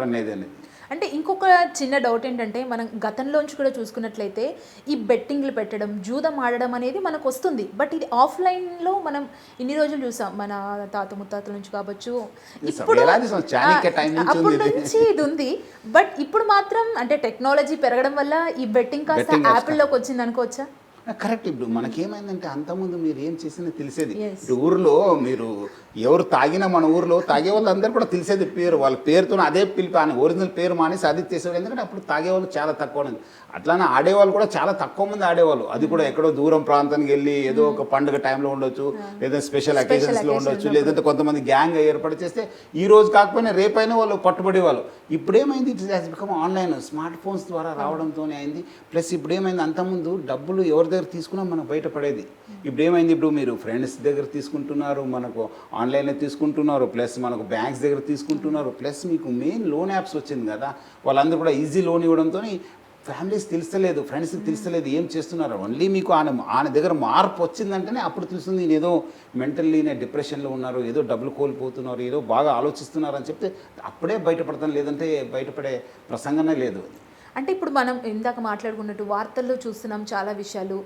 అనేది. అంటే ఇంకొక చిన్న డౌట్ ఏంటంటే మనం గతంలోంచి కూడా చూసుకున్నట్లయితే ఈ బెట్టింగ్లు పెట్టడం జూదం ఆడడం అనేది మనకు వస్తుంది. బట్ ఇది ఆఫ్లైన్లో మనం ఇన్ని రోజులు చూసాం మన తాత ముత్తాతల నుంచి కావచ్చు. ఇప్పుడు అప్పటి నుంచి ఇది ఉంది. బట్ ఇప్పుడు మాత్రం అంటే టెక్నాలజీ పెరగడం వల్ల ఈ బెట్టింగ్ కాస్త యాప్ల్లోకి వచ్చింది అనుకోవచ్చా? కరెక్ట్. ఇప్పుడు మనకేమైందంటే అంతకుముందు మీరు ఏం చేసినా తెలిసేది. ఇప్పుడు ఊరిలో మీరు ఎవరు తాగినా మన ఊరిలో తాగే వాళ్ళు అందరూ కూడా తెలిసేది పేరు, వాళ్ళ పేరుతో అదే పిలిపి అని ఒరిజినల్ పేరు మానేసి అది చేసేవాళ్ళు. ఎందుకంటే అప్పుడు తాగేవాళ్ళు చాలా తక్కువ ఉంది. అట్లానే ఆడేవాళ్ళు కూడా చాలా తక్కువ మంది ఆడేవాళ్ళు. అది కూడా ఎక్కడో దూరం ప్రాంతానికి వెళ్ళి ఏదో ఒక పండుగ టైంలో ఉండొచ్చు, లేదా స్పెషల్ అకేషన్స్లో ఉండొచ్చు, లేదంటే కొంతమంది గ్యాంగ్ ఏర్పాటు చేస్తే ఈ రోజు కాకపోయినా రేపైనా వాళ్ళు పట్టుబడేవాళ్ళు. ఇప్పుడేమైంది, it has become online, smart phones ద్వారా రావడంతోనే అయింది. ప్లస్ ఇప్పుడు ఏమైంది, అంతకుముందు డబ్బులు ఎవరి దగ్గర తీసుకున్నా మనకు బయటపడేది. ఇప్పుడు ఏమైంది, ఇప్పుడు మీరు ఫ్రెండ్స్ దగ్గర తీసుకుంటున్నారు, మనకు ఆన్లైన్లో తీసుకుంటున్నారు, ప్లస్ మనకు బ్యాంక్స్ దగ్గర తీసుకుంటున్నారు, ప్లస్ మీకు మెయిన్ లోన్ యాప్స్ వచ్చింది కదా, వాళ్ళందరూ కూడా ఈజీ లోన్ ఇవ్వడంతో ఫ్యామిలీస్ తెలుస్తలేదు, ఫ్రెండ్స్కి తెలుస్తలేదు ఏం చేస్తున్నారు. ఓన్లీ మీకు ఆయన దగ్గర మార్పు వచ్చిందంటేనే అప్పుడు తెలుస్తుంది నేను ఏదో మెంటల్లీ డిప్రెషన్లో ఉన్నారు, ఏదో డబ్బులు కోల్పోతున్నారు, ఏదో బాగా ఆలోచిస్తున్నారు అని చెప్తే అప్పుడే బయటపడతాను, లేదంటే బయటపడే ప్రసంగమే లేదు. అంటే ఇప్పుడు మనం ఇందాక మాట్లాడుకున్నట్టు వార్తల్లో చూస్తున్నాం చాలా విషయాలు.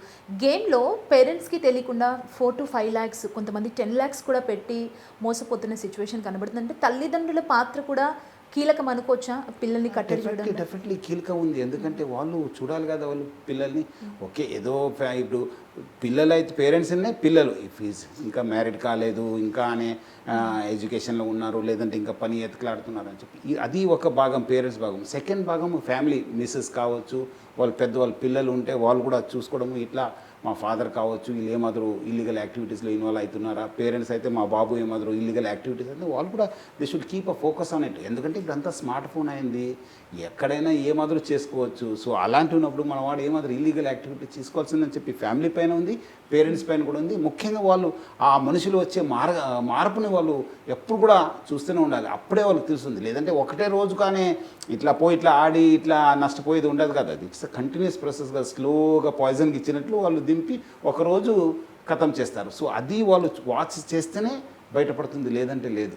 గేమ్లో పేరెంట్స్కి తెలియకుండా 4 to 5 lakhs, కొంతమంది 10 lakhs కూడా పెట్టి మోసపోతున్న సిచ్యువేషన్ కనబడుతుంది. అంటే తల్లిదండ్రుల పాత్ర కూడా కీలకం అనుకోవచ్చా పిల్లల్ని కట్టడి చేయడం? డెఫినెట్లీ కీలకం ఉంది. ఎందుకంటే వాళ్ళు చూడాలి కదా వాళ్ళు పిల్లల్ని. ఓకే ఏదో ఇప్పుడు పిల్లలు అయితే పేరెంట్స్ పిల్లలు ఫీజు ఇంకా మ్యారీడ్ కాలేదు, ఇంకా అనే ఎడ్యుకేషన్లో ఉన్నారు, లేదంటే ఇంకా పని ఎత్తుకలాడుతున్నారు అని చెప్పి అది ఒక భాగం, పేరెంట్స్ భాగం. సెకండ్ భాగం ఫ్యామిలీ, మిస్సెస్ కావచ్చు, వాళ్ళు పెద్దవాళ్ళు పిల్లలు ఉంటే వాళ్ళు కూడా చూసుకోవడము. ఇట్లా మా ఫాదర్ కావచ్చు, వీళ్ళు ఏమాదరు ఇల్లీగల్ యాక్టివిటీస్లో ఇన్వాల్వ్ అవుతున్నారా, పేరెంట్స్ అయితే మా బాబు ఏమాదరు ఇల్లీగల్ యాక్టివిటీస్ అంటే వాళ్ళు కూడా they should keep a focus on it. ఎందుకంటే ఇప్పుడు అంతా స్మార్ట్ ఫోన్ అయింది, ఎక్కడైనా ఏమాదరు చేసుకోవచ్చు. సో అలాంటి ఉన్నప్పుడు మన వాడు ఏమాదరు ఇల్లీగల్ యాక్టివిటీ చేసుకోవాల్సిందని చెప్పి ఫ్యామిలీ పైన ఉంది, పేరెంట్స్ పైన కూడా ఉంది. ముఖ్యంగా వాళ్ళు ఆ మనుషులు వచ్చే మార్పుని వాళ్ళు ఎప్పుడు కూడా చూస్తూనే ఉండాలి, అప్పుడే వాళ్ళకి తెలుస్తుంది. లేదంటే ఒకటే రోజు కానీ ఇట్లా పోయి ఇట్లా ఆడి ఇట్లా నష్టపోయేది ఉండదు కదా. అది ఇట్స్ కంటిన్యూస్ ప్రాసెస్గా స్లోగా పాయిజన్కి ఇచ్చినట్లు వాళ్ళు దింపి ఒకరోజు ఖతం చేస్తారు. సో అది వాళ్ళు వాచ్ చేస్తేనే బయటపడుతుంది, లేదంటే లేదు.